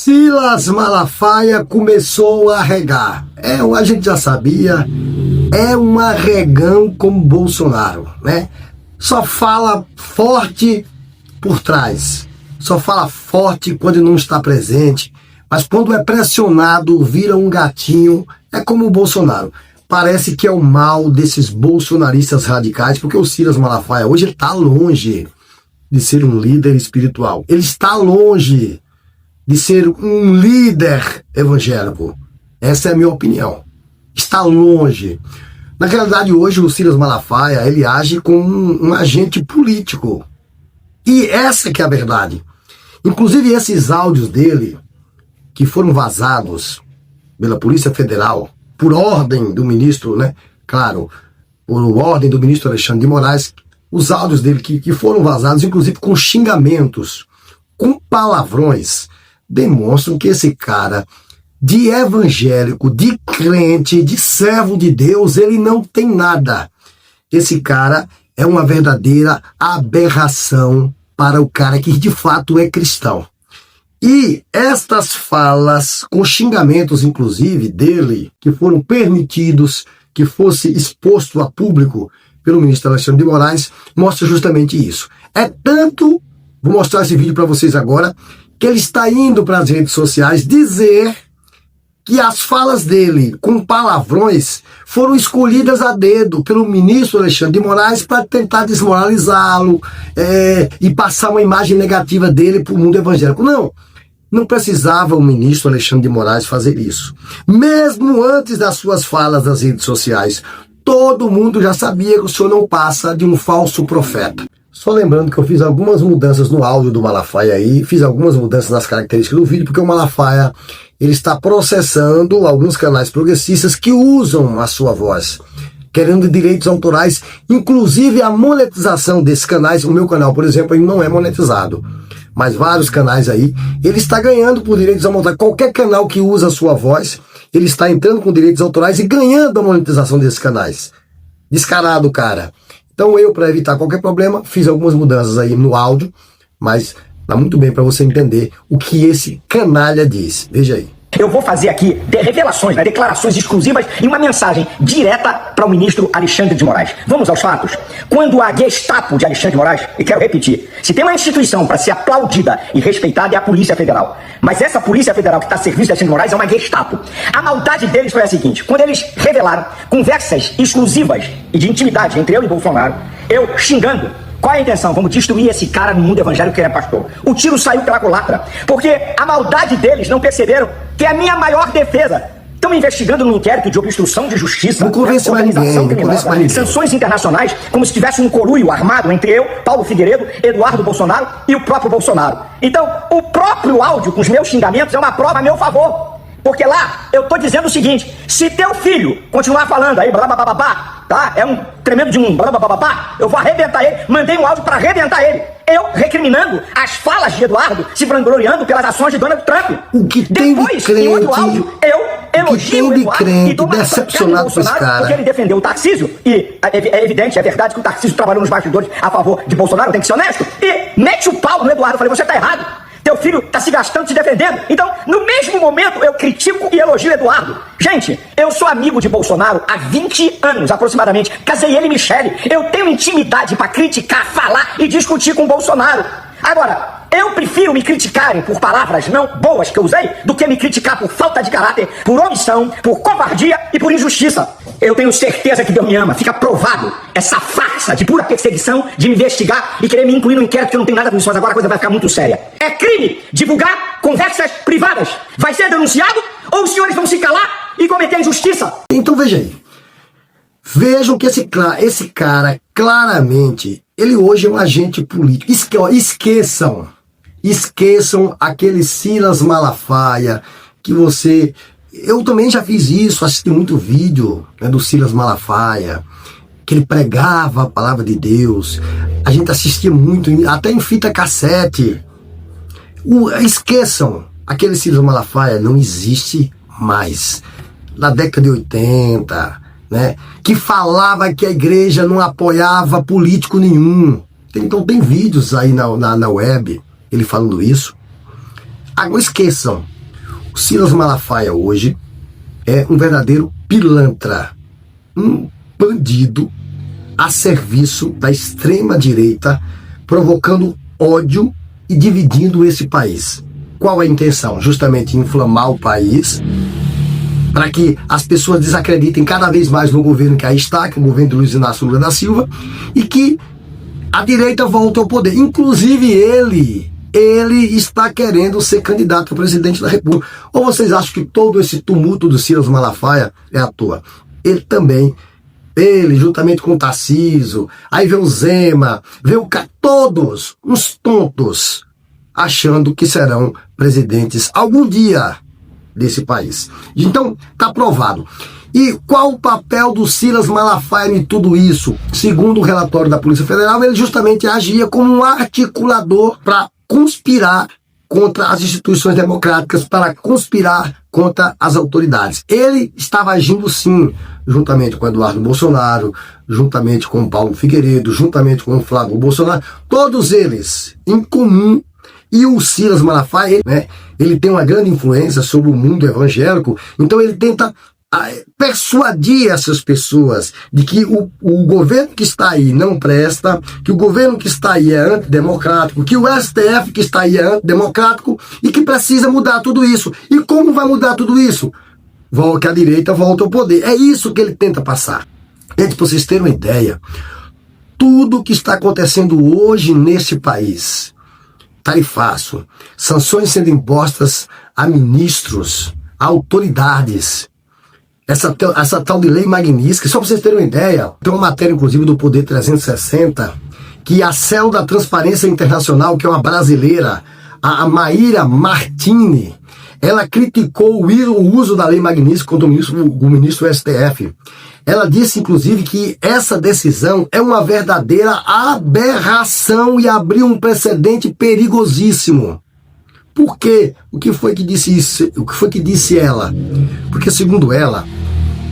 Silas Malafaia começou a regar. A gente já sabia, é um arregão como Bolsonaro, né? Só fala forte por trás, só fala forte quando não está presente, mas quando é pressionado vira um gatinho, é como o Bolsonaro. Parece que é o mal desses bolsonaristas radicais, porque o Silas Malafaia hoje está longe de ser um líder espiritual. Ele está longe de ser um líder evangélico. Essa é a minha opinião. Está longe. Na realidade, hoje, o Silas Malafaia, ele age como um agente político. E essa que é a verdade. Inclusive, esses áudios dele, que foram vazados pela Polícia Federal, por ordem do ministro, né? Claro, por ordem do ministro Alexandre de Moraes, os áudios dele que foram vazados, inclusive com xingamentos, com palavrões, demonstram que esse cara, de evangélico, de crente, de servo de Deus, ele não tem nada. Esse cara é uma verdadeira aberração para o cara que de fato é cristão. E estas falas, com xingamentos inclusive dele, que foram permitidos que fosse exposto a público pelo ministro Alexandre de Moraes, mostra justamente isso. É tanto, vou mostrar esse vídeo para vocês agora, que ele está indo para as redes sociais dizer que as falas dele com palavrões foram escolhidas a dedo pelo ministro Alexandre de Moraes para tentar desmoralizá-lo e passar uma imagem negativa dele para o mundo evangélico. Não precisava o ministro Alexandre de Moraes fazer isso. Mesmo antes das suas falas nas redes sociais, todo mundo já sabia que o senhor não passa de um falso profeta. Só lembrando que eu fiz algumas mudanças no áudio do Malafaia aí, fiz algumas mudanças nas características do vídeo, porque o Malafaia, ele está processando alguns canais progressistas que usam a sua voz, querendo direitos autorais, inclusive a monetização desses canais. O meu canal, por exemplo, ele não é monetizado, mas vários canais aí, ele está ganhando por direitos autorais. Qualquer canal que usa a sua voz, ele está entrando com direitos autorais e ganhando a monetização desses canais. Descarado, cara. Então eu, para evitar qualquer problema, fiz algumas mudanças aí no áudio, mas dá muito bem para você entender o que esse canalha diz. Veja aí. Eu vou fazer aqui revelações, declarações exclusivas e uma mensagem direta para o ministro Alexandre de Moraes. Vamos aos fatos. Quando a Gestapo de Alexandre de Moraes, e quero repetir, se tem uma instituição para ser aplaudida e respeitada é a Polícia Federal. Mas essa Polícia Federal que está a serviço de Alexandre de Moraes é uma Gestapo. A maldade deles foi a seguinte: quando eles revelaram conversas exclusivas e de intimidade entre eu e Bolsonaro, eu xingando. Qual é a intenção? Vamos destruir esse cara no mundo evangélico que ele é pastor. O tiro saiu pela culatra, porque a maldade deles não perceberam que é a minha maior defesa. Estão me investigando no inquérito de obstrução de justiça, organização criminosa, sanções internacionais, como se tivesse um conluio armado entre eu, Paulo Figueiredo, Eduardo Bolsonaro e o próprio Bolsonaro. Então, o próprio áudio com os meus xingamentos é uma prova a meu favor. Porque lá eu tô dizendo o seguinte: se teu filho continuar falando aí, blá blá blá blá, tá? É um tremendo de um blá blá blá blá, eu vou arrebentar ele. Mandei um áudio para arrebentar ele. Eu recriminando as falas de Eduardo, se vangloriando pelas ações de Donald Trump. O que tem depois, de crente, em outro áudio, eu elogio o Eduardo e dou uma decepcionado com esse cara, porque ele defendeu o Tarcísio. E é evidente, é verdade que o Tarcísio trabalhou nos bastidores a favor de Bolsonaro, tem que ser honesto. E mete o pau no Eduardo. Eu falei, você tá errado. Teu filho está se gastando, se defendendo. Então, no mesmo momento, eu critico e elogio Eduardo. Gente, eu sou amigo de Bolsonaro há 20 anos, aproximadamente. Casei ele e Michele. Eu tenho intimidade para criticar, falar e discutir com Bolsonaro. Agora, eu prefiro me criticarem por palavras não boas que eu usei do que me criticar por falta de caráter, por omissão, por covardia e por injustiça. Eu tenho certeza que Deus me ama. Fica provado essa farsa de pura perseguição, de me investigar e querer me incluir no inquérito que eu não tenho nada com isso, mas agora a coisa vai ficar muito séria. É crime divulgar conversas privadas. Vai ser denunciado ou os senhores vão se calar e cometer injustiça? Então veja aí. Vejam que esse cara, claramente, ele hoje é um agente político. Esqueçam aquele Silas Malafaia que você... Eu também já fiz isso, assisti muito vídeo, né, do Silas Malafaia, que ele pregava a palavra de Deus. A gente assistia muito, até em fita cassete. Esqueçam, aquele Silas Malafaia não existe mais. Na década de 80, né, que falava que a igreja não apoiava político nenhum. Então tem vídeos aí na web, ele falando isso. Agora esqueçam. O Silas Malafaia hoje é um verdadeiro pilantra, um bandido a serviço da extrema-direita, provocando ódio e dividindo esse país. Qual a intenção? Justamente inflamar o país, para que as pessoas desacreditem cada vez mais no governo que aí está, que é o governo de Luiz Inácio Lula da Silva, e que a direita volte ao poder. Inclusive ele está querendo ser candidato a presidente da República. Ou vocês acham que todo esse tumulto do Silas Malafaia é à toa? Ele, juntamente com o Tarcísio, aí vem o Zema, vem todos uns tontos, achando que serão presidentes algum dia desse país. Então, está provado. E qual o papel do Silas Malafaia em tudo isso? Segundo o relatório da Polícia Federal, ele justamente agia como um articulador para conspirar contra as instituições democráticas, para conspirar contra as autoridades. Ele estava agindo sim, juntamente com Eduardo Bolsonaro, juntamente com Paulo Figueiredo, juntamente com Flávio Bolsonaro, todos eles em comum. E o Silas Malafaia, ele tem uma grande influência sobre o mundo evangélico, então ele tenta persuadir essas pessoas de que o governo que está aí não presta, que o governo que está aí é antidemocrático, que o STF que está aí é antidemocrático e que precisa mudar tudo isso. E como vai mudar tudo isso? Que a direita volta ao poder. É isso que ele tenta passar. Gente, para vocês terem uma ideia, tudo que está acontecendo hoje nesse país, tarifaço, sanções sendo impostas a ministros, a autoridades, essa tal de lei Magnitsky, só para vocês terem uma ideia, tem uma matéria inclusive do Poder 360, que a CEO da Transparência Internacional, que é uma brasileira, a Maíra Martini, ela criticou o uso da lei Magnitsky contra o ministro STF. Ela disse, inclusive, que essa decisão é uma verdadeira aberração e abriu um precedente perigosíssimo. Por quê? O que foi que disse isso? O que foi que disse ela? Porque, segundo ela,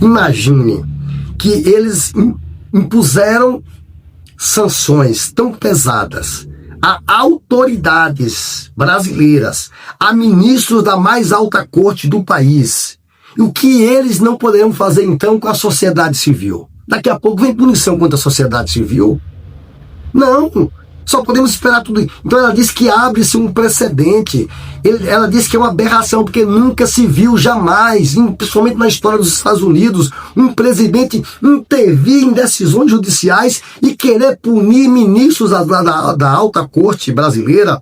imagine que eles impuseram sanções tão pesadas a autoridades brasileiras, a ministros da mais alta corte do país. E o que eles não poderão fazer, então, com a sociedade civil? Daqui a pouco vem punição contra a sociedade civil? Não, só podemos esperar tudo isso. Então ela disse que abre-se um precedente. Ela disse que é uma aberração, porque nunca se viu jamais, principalmente na história dos Estados Unidos, um presidente intervir em decisões judiciais e querer punir ministros da alta corte brasileira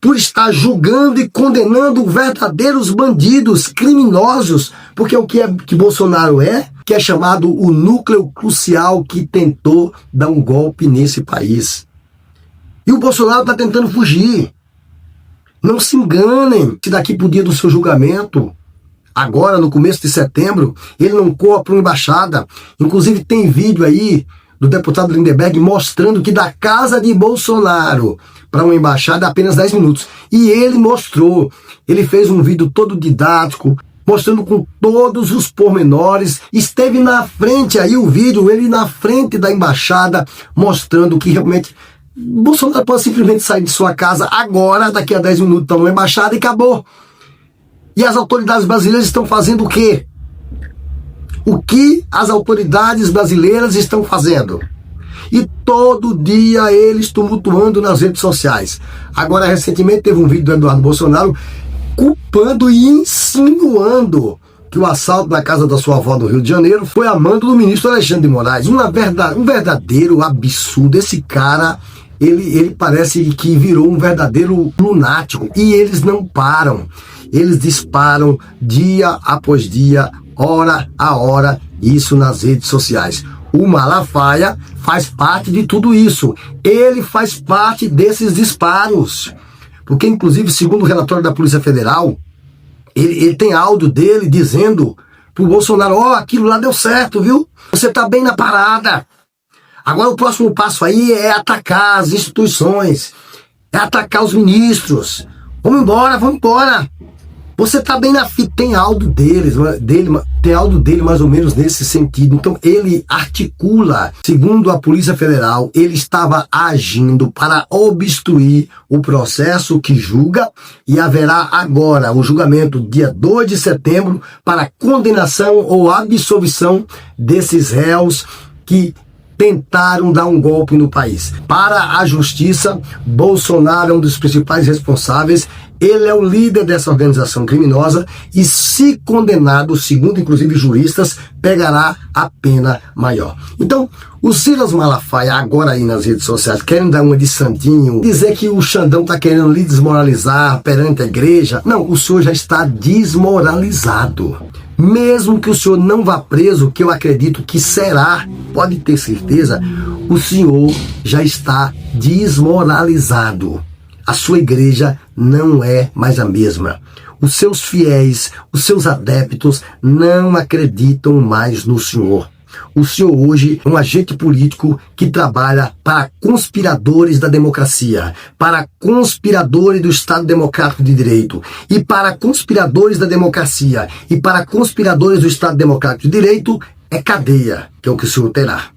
por estar julgando e condenando verdadeiros bandidos, criminosos, porque o que Bolsonaro que é chamado o núcleo crucial que tentou dar um golpe nesse país. E o Bolsonaro está tentando fugir. Não se enganem, se daqui para o dia do seu julgamento, agora no começo de setembro, ele não corra para uma embaixada. Inclusive tem vídeo aí do deputado Lindenberg mostrando que da casa de Bolsonaro para uma embaixada é apenas 10 minutos. E ele mostrou, ele fez um vídeo todo didático, mostrando com todos os pormenores, esteve na frente aí o vídeo, ele na frente da embaixada, mostrando que realmente Bolsonaro pode simplesmente sair de sua casa agora, daqui a 10 minutos, para uma embaixada e acabou. E as autoridades brasileiras estão fazendo o quê? O que as autoridades brasileiras estão fazendo? E todo dia eles tumultuando nas redes sociais. Agora, recentemente, teve um vídeo do Eduardo Bolsonaro culpando e insinuando que o assalto na casa da sua avó no Rio de Janeiro foi a mando do ministro Alexandre de Moraes. Um verdadeiro absurdo. Esse cara, ele parece que virou um verdadeiro lunático. E eles não param. Eles disparam dia após dia, hora a hora, isso nas redes sociais. O Malafaia faz parte de tudo isso. Ele faz parte desses disparos. Porque, inclusive, segundo o relatório da Polícia Federal, ele tem áudio dele dizendo pro Bolsonaro: aquilo lá deu certo, viu? Você tá bem na parada. Agora o próximo passo aí é atacar as instituições, é atacar os ministros. Vamos embora, vamos embora. Você tá bem na fita, tem áudio tem áudio dele mais ou menos nesse sentido. Então ele articula, segundo a Polícia Federal, ele estava agindo para obstruir o processo que julga, e haverá agora o julgamento dia 2 de setembro para condenação ou absolvição desses réus que tentaram dar um golpe no país. Para a justiça, Bolsonaro é um dos principais responsáveis. Ele é o líder dessa organização criminosa e, se condenado, segundo inclusive juristas, pegará a pena maior. Então, o Silas Malafaia, agora aí nas redes sociais, querem dar uma de santinho, dizer que o Xandão está querendo lhe desmoralizar perante a igreja. Não, o senhor já está desmoralizado. Mesmo que o senhor não vá preso, que eu acredito que será, pode ter certeza, o senhor já está desmoralizado. A sua igreja não é mais a mesma. Os seus fiéis, os seus adeptos não acreditam mais no senhor. O senhor hoje é um agente político que trabalha para conspiradores da democracia, para conspiradores do Estado Democrático de Direito, e para conspiradores da democracia e para conspiradores do Estado Democrático de Direito é cadeia, que é o que o senhor terá.